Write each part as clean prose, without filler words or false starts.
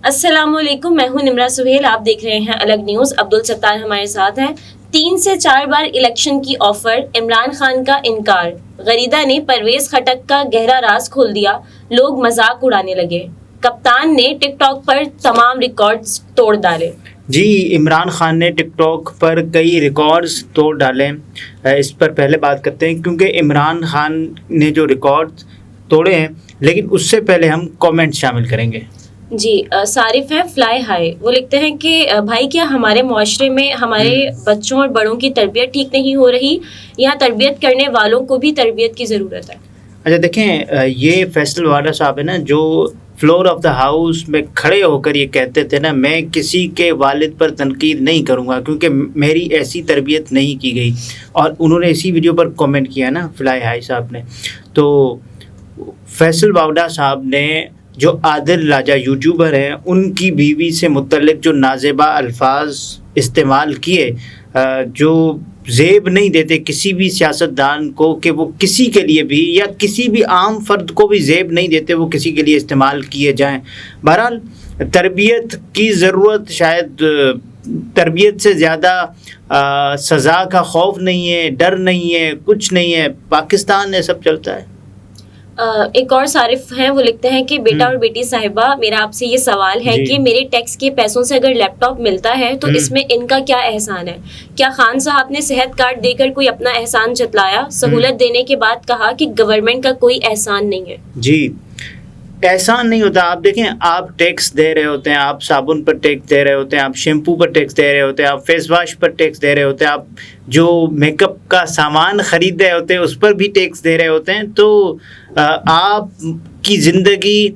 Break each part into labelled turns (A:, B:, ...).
A: السلام علیکم، میں ہوں نمرہ سہیل، آپ دیکھ رہے ہیں الگ نیوز۔ عبدالستار ہمارے ساتھ ہیں۔ 3 سے 4 بار الیکشن کی آفر، عمران خان کا انکار، غریدہ نے پرویز خٹک کا گہرا راز کھول دیا، لوگ مذاق اڑانے لگے، کپتان نے ٹک ٹاک پر تمام ریکارڈز توڑ ڈالے۔
B: جی، عمران خان نے ٹک ٹاک پر کئی ریکارڈز توڑ ڈالے۔ اس پر پہلے بات کرتے ہیں کیونکہ عمران خان نے جو ریکارڈ توڑے ہیں، لیکن اس سے پہلے ہم کامنٹ شامل کریں گے۔
A: جی، صارف ہے فلائی ہائی، وہ لکھتے ہیں کہ بھائی کیا ہمارے معاشرے میں ہمارے بچوں اور بڑوں کی تربیت ٹھیک نہیں ہو رہی؟ یہاں تربیت کرنے والوں کو بھی تربیت کی ضرورت ہے۔
B: اچھا دیکھیں، یہ فیصل واڈا صاحب ہے نا، جو فلور آف دا ہاؤس میں کھڑے ہو کر یہ کہتے تھے نا، میں کسی کے والد پر تنقید نہیں کروں گا کیونکہ میری ایسی تربیت نہیں کی گئی، اور انہوں نے اسی ویڈیو پر کامنٹ کیا نا فلائی ہائی صاحب نے۔ تو فیصل واڈا صاحب نے، جو عادل راجہ یوٹیوبر ہیں، ان کی بیوی سے متعلق جو نازیبا الفاظ استعمال کیے، جو زیب نہیں دیتے کسی بھی سیاستدان کو کہ وہ کسی کے لیے بھی یا کسی بھی عام فرد کو بھی زیب نہیں دیتے وہ کسی کے لیے استعمال کیے جائیں۔ بہرحال تربیت کی ضرورت، شاید تربیت سے زیادہ سزا کا خوف نہیں ہے، ڈر نہیں ہے، کچھ نہیں ہے، پاکستان میں سب چلتا ہے۔
A: ایک اور صارف ہیں، وہ لکھتے ہیں کہ بیٹا اور بیٹی صاحبہ، میرا آپ سے یہ سوال ہے کہ میرے ٹیکس کے پیسوں سے اگر لیپ ٹاپ ملتا ہے تو اس میں ان کا کیا احسان ہے؟ کیا خان صاحب نے صحت کارڈ دے کر کوئی اپنا احسان جتلایا؟ سہولت دینے کے بعد کہا کہ گورنمنٹ کا کوئی احسان نہیں ہے۔
B: جی، احسان نہیں ہوتا۔ آپ دیکھیں، آپ ٹیکس دے رہے ہوتے ہیں، آپ صابن پر ٹیکس دے رہے ہوتے ہیں، آپ شیمپو پر ٹیکس دے رہے ہوتے ہیں، آپ فیس واش پر ٹیکس دے رہے ہوتے ہیں، آپ جو میک اپ کا سامان خرید رہے ہوتے ہیں اس پر بھی ٹیکس دے رہے ہوتے ہیں۔ تو آپ کی زندگی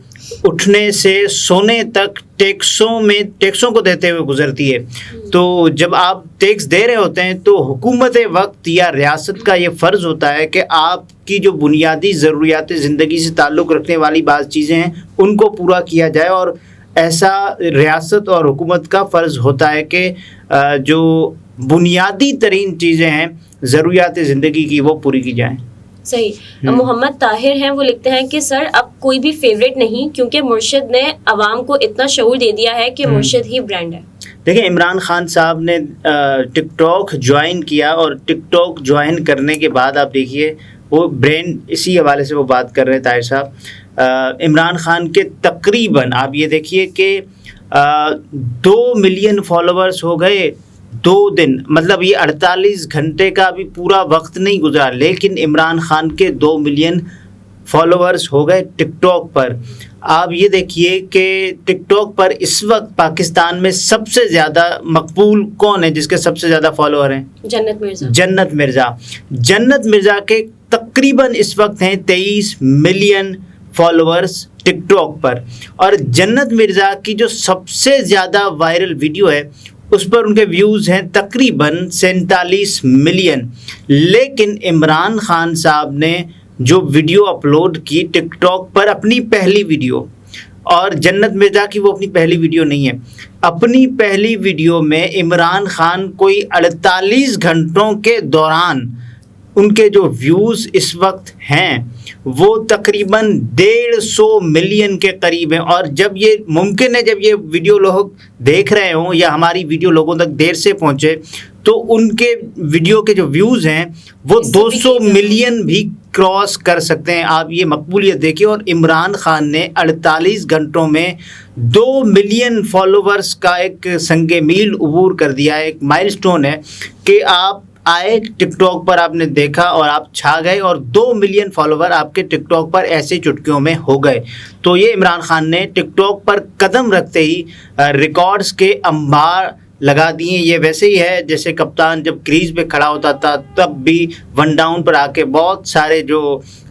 B: اٹھنے سے سونے تک ٹیکسوں کو دیتے ہوئے گزرتی ہے۔ تو جب آپ ٹیکس دے رہے ہوتے ہیں تو حکومت وقت یا ریاست کا یہ فرض ہوتا ہے کہ آپ کی جو بنیادی ضروریات زندگی سے تعلق رکھنے والی بعض چیزیں ہیں ان کو پورا کیا جائے، اور ایسا ریاست اور حکومت کا فرض ہوتا ہے کہ جو بنیادی ترین چیزیں ہیں ضروریات زندگی کی وہ پوری کی جائیں۔
A: صحیح۔ محمد طاہر ہیں، وہ لکھتے ہیں کہ سر اب کوئی بھی فیوریٹ نہیں، کیونکہ مرشد نے عوام کو اتنا شعور دے دیا ہے کہ مرشد ہی برانڈ ہے۔
B: دیکھیں، عمران خان صاحب نے ٹک ٹاک جوائن کیا، اور ٹک ٹاک جوائن کرنے کے بعد آپ دیکھیے وہ برانڈ، اسی حوالے سے وہ بات کر رہے ہیں طاہر صاحب۔ عمران خان کے تقریباً آپ یہ دیکھیے کہ 2 ملین فالوورز ہو گئے 2 دن، مطلب یہ 48 گھنٹے کا بھی پورا وقت نہیں گزرا، لیکن عمران خان کے 2 ملین فالوورز ہو گئے ٹک ٹاک پر۔ آپ یہ دیکھیے کہ ٹک ٹاک پر اس وقت پاکستان میں سب سے زیادہ مقبول کون ہے، جس کے سب سے زیادہ فالوور ہیں؟
A: جنت مرزا۔
B: جنت مرزا کے تقریباً اس وقت ہیں 23 ملین فالوورز ٹک ٹاک پر، اور جنت مرزا کی جو سب سے زیادہ وائرل ویڈیو ہے اس پر ان کے ویوز ہیں تقریباً 47 ملین۔ لیکن عمران خان صاحب نے جو ویڈیو اپلوڈ کی ٹک ٹاک پر، اپنی پہلی ویڈیو، اور جنت مرزا کی وہ اپنی پہلی ویڈیو نہیں ہے، اپنی پہلی ویڈیو میں عمران خان کوئی 48 گھنٹوں کے دوران ان کے جو ویوز اس وقت ہیں وہ تقریباً 150 ملین کے قریب ہیں۔ اور جب یہ ممکن ہے، جب یہ ویڈیو لوگ دیکھ رہے ہوں یا ہماری ویڈیو لوگوں تک دیر سے پہنچے، تو ان کے ویڈیو کے جو ویوز ہیں وہ 200 ملین بھی کراس کر سکتے ہیں۔ آپ یہ مقبولیت دیکھیں، اور عمران خان نے 48 گھنٹوں میں 2 ملین فالوورز کا ایک سنگ میل عبور کر دیا ہے۔ ایک مائل سٹون ہے کہ آپ آئے ٹک ٹاک پر، آپ نے دیکھا اور آپ چھا گئے، اور 2 ملین فالوور آپ کے ٹک ٹاک پر ایسے چٹکیوں میں ہو گئے۔ تو یہ عمران خان نے ٹک ٹاک پر قدم رکھتے ہی ریکارڈز کے انبار لگا دیے۔ یہ ویسے ہی ہے جیسے کپتان جب کریز پہ کھڑا ہوتا تھا تب بھی 1 ڈاؤن پر آ کے بہت سارے جو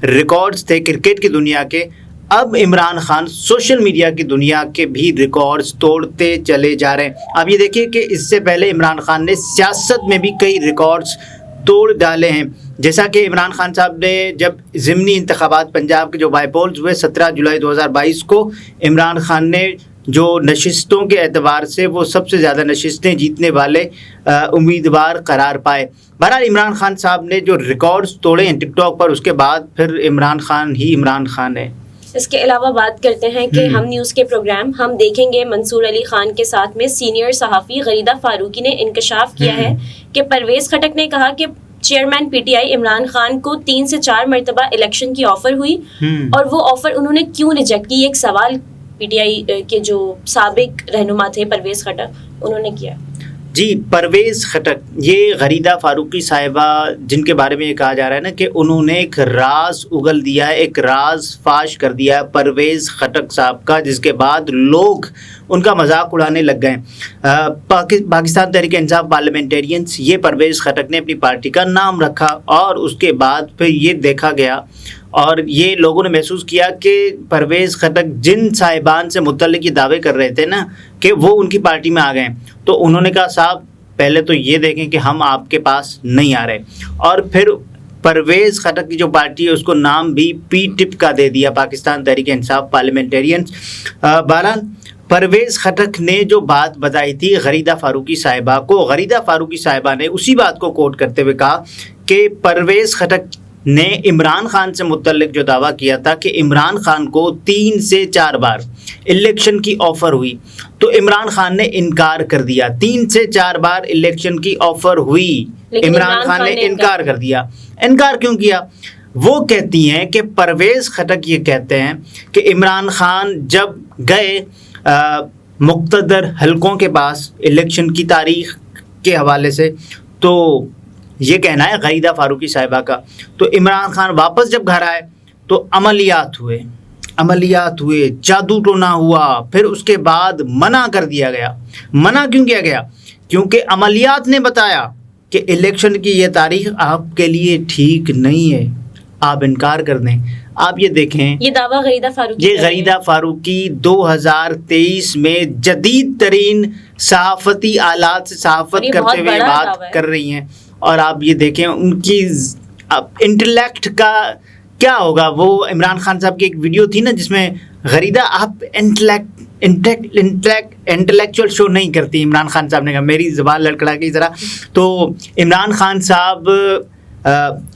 B: ریکارڈز تھے کرکٹ کی دنیا کے، اب عمران خان سوشل میڈیا کی دنیا کے بھی ریکارڈز توڑتے چلے جا رہے ہیں۔ اب یہ دیکھیے کہ اس سے پہلے عمران خان نے سیاست میں بھی کئی ریکارڈز توڑ ڈالے ہیں، جیسا کہ عمران خان صاحب نے جب ضمنی انتخابات پنجاب کے جو بائی پولز ہوئے 17 جولائی 2022 کو، عمران خان نے جو نشستوں کے اعتبار سے وہ سب سے زیادہ نشستیں جیتنے والے امیدوار قرار پائے۔ بہرحال عمران خان صاحب نے جو ریکارڈز توڑے ہیں ٹک ٹاک پر، اس کے بعد پھر عمران خان ہی عمران خان ہے۔
A: اس کے علاوہ بات کرتے ہیں کہ ہم نیوز کے پروگرام ہم دیکھیں گے منصور علی خان کے ساتھ میں سینئر صحافی غریدہ فاروقی نے انکشاف کیا ہے کہ پرویز خٹک نے کہا کہ chairman P T I Imran Khan کو 3 سے 4 مرتبہ الیکشن کی آفر ہوئی اور وہ آفر انہوں نے کیوں ریجیکٹ کی. ایک سوال پی ٹی آئی کے جو سابق رہنما تھے پرویز خٹک انہوں نے کیا.
B: جی پرویز خٹک یہ غریدہ فاروقی صاحبہ جن کے بارے میں یہ کہا جا رہا ہے نا کہ انہوں نے ایک راز اگل دیا ہے, ایک راز فاش کر دیا ہے پرویز خٹک صاحب کا, جس کے بعد لوگ ان کا مذاق اڑانے لگ گئے. پاکستان تحریک انصاف پارلیمنٹیرینز یہ پرویز خٹک نے اپنی پارٹی کا نام رکھا اور اس کے بعد پھر یہ دیکھا گیا اور یہ لوگوں نے محسوس کیا کہ پرویز خٹک جن صاحبان سے متعلق یہ دعوے کر رہے تھے نا کہ وہ ان کی پارٹی میں آ گئے, تو انہوں نے کہا صاحب پہلے تو یہ دیکھیں کہ ہم آپ کے پاس نہیں آ رہے, اور پھر پرویز خٹک کی جو پارٹی ہے اس کو نام بھی پی ٹپ کا دے دیا, پاکستان تحریک انصاف پارلیمنٹیرینز. بہرحال پرویز خٹک نے جو بات بتائی تھی غریدہ فاروقی صاحبہ کو, غریدہ فاروقی صاحبہ نے اسی بات کو کوٹ کرتے ہوئے کہا کہ پرویز خٹک نے عمران خان سے متعلق جو دعویٰ کیا تھا کہ عمران خان کو 3 سے 4 بار الیکشن کی آفر ہوئی, تو عمران خان نے انکار کر دیا. 3 سے 4 بار الیکشن کی آفر ہوئی, عمران خان نے انکار کر دیا. انکار کیوں کیا؟ وہ کہتی ہیں کہ پرویز خٹک یہ کہتے ہیں کہ عمران خان جب گئے مقتدر حلقوں کے پاس الیکشن کی تاریخ کے حوالے سے, تو یہ کہنا ہے غریدہ فاروقی صاحبہ کا, تو عمران خان واپس جب گھر آئے تو عملیات ہوئے, جادو ٹونا ہوا, پھر اس کے بعد منع کر دیا گیا. منع کیوں کیا گیا؟ کیونکہ عملیات نے بتایا کہ الیکشن کی یہ تاریخ آپ کے لیے ٹھیک نہیں ہے, آپ انکار کر دیں. آپ یہ دیکھیں
A: یہ دعویٰ
B: غریدہ فاروقی 2023 میں جدید ترین صحافتی آلات سے صحافت کرتے ہوئے بات کر رہی ہیں, اور آپ یہ دیکھیں ان کی انٹلیکٹ کا کیا ہوگا. وہ عمران خان صاحب کی ایک ویڈیو تھی نا جس میں غریدہ آپ انٹلیکچوئل شو نہیں کرتی, عمران خان صاحب نے کہا, میری زبان لڑکڑا کی ذرا. تو عمران خان صاحب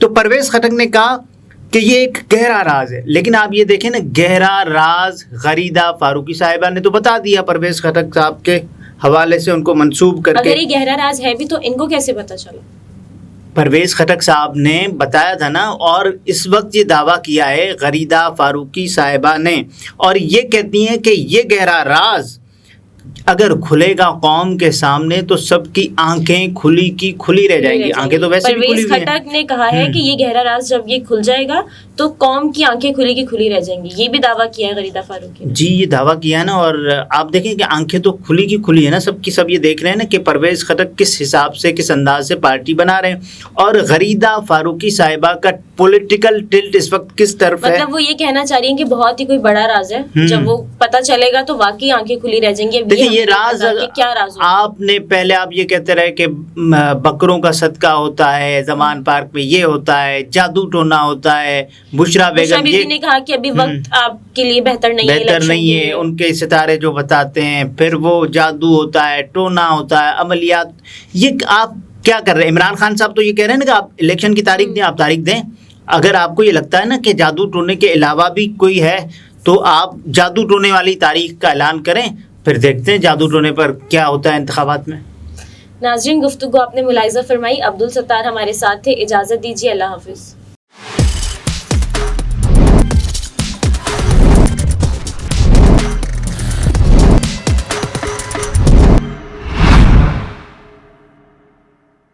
B: تو پرویز خٹک نے کہا کہ یہ ایک گہرا راز ہے, لیکن آپ یہ دیکھیں نا گہرا راز غریدہ فاروقی صاحبہ نے تو بتا دیا پرویز خٹک صاحب کے حوالے سے ان کو منسوب کر کے.
A: اگر یہ گہرا راز ہے بھی تو ان کو کیسے پتا چلا؟
B: پرویز خٹک صاحب نے بتایا تھا نا, اور اس وقت یہ دعویٰ کیا ہے غریدہ فاروقی صاحبہ نے, اور یہ کہتی ہیں کہ یہ گہرا راز اگر کھلے گا قوم کے سامنے تو سب کی آنکھیں کھلی کی کھلی رہ جائیں گی. آنکھیں تو ویسے بھی کھلی ہوئی ہیں.
A: پرویز خٹک نے کہا ہے کہ یہ گہرا راز جب یہ کھل جائے گا تو قوم کی آنکھیں کھلی کی کھلی رہ جائیں گی. یہ بھی دعویٰ کیا ہے غریدہ فاروقی نے.
B: جی یہ دعویٰ کیا ہے نا, اور آپ دیکھیں کہ آنکھیں تو کھلی کی کھلی ہے نا سب کی سب. یہ دیکھ رہے ہیں نا کہ پرویز خٹک کس حساب سے کس انداز سے پارٹی بنا رہے ہیں, اور غریدہ فاروقی صاحبہ کا پولیٹیکل ٹلٹ اس وقت کس طرف ہے.
A: مطلب وہ یہ کہنا چاہ رہی ہیں کہ بہت ہی کوئی بڑا راز ہے, جب وہ پتہ چلے گا تو واقعی آنکھیں کھلی رہ جائیں گی.
B: دیکھیں یہ راز آپ نے پہلے آپ یہ کہتے رہے کہ بکروں کا صدقہ ہوتا ہے, زمان پارک میں یہ ہوتا ہے, جادو ٹونا ہوتا ہے, بشرا بیگم یہ
A: نے کہا کہ ابھی وقت آپ کے لیے بہتر نہیں
B: ہے, ان کے ستارے جو بتاتے ہیں, پھر وہ جادو ہوتا ہے, ٹونا ہوتا ہے, عملیات. یہ آپ کیا کر رہے ہیں؟ عمران خان صاحب تو یہ کہہ رہے ہیں نا کہ آپ الیکشن کی تاریخ دیں, آپ تاریخ دیں. اگر آپ کو یہ لگتا ہے نا کہ جادو ٹونے کے علاوہ بھی کوئی ہے تو آپ جادو ٹونے والی تاریخ کا اعلان کریں, پھر دیکھتے ہیں جادو ٹونے پر کیا ہوتا ہے انتخابات میں.
A: ناظرین گفتگو آپ نے ملاحظہ فرمائی. عبدالستار ہمارے ساتھ تھے, اجازت دیجیے, اللہ حافظ.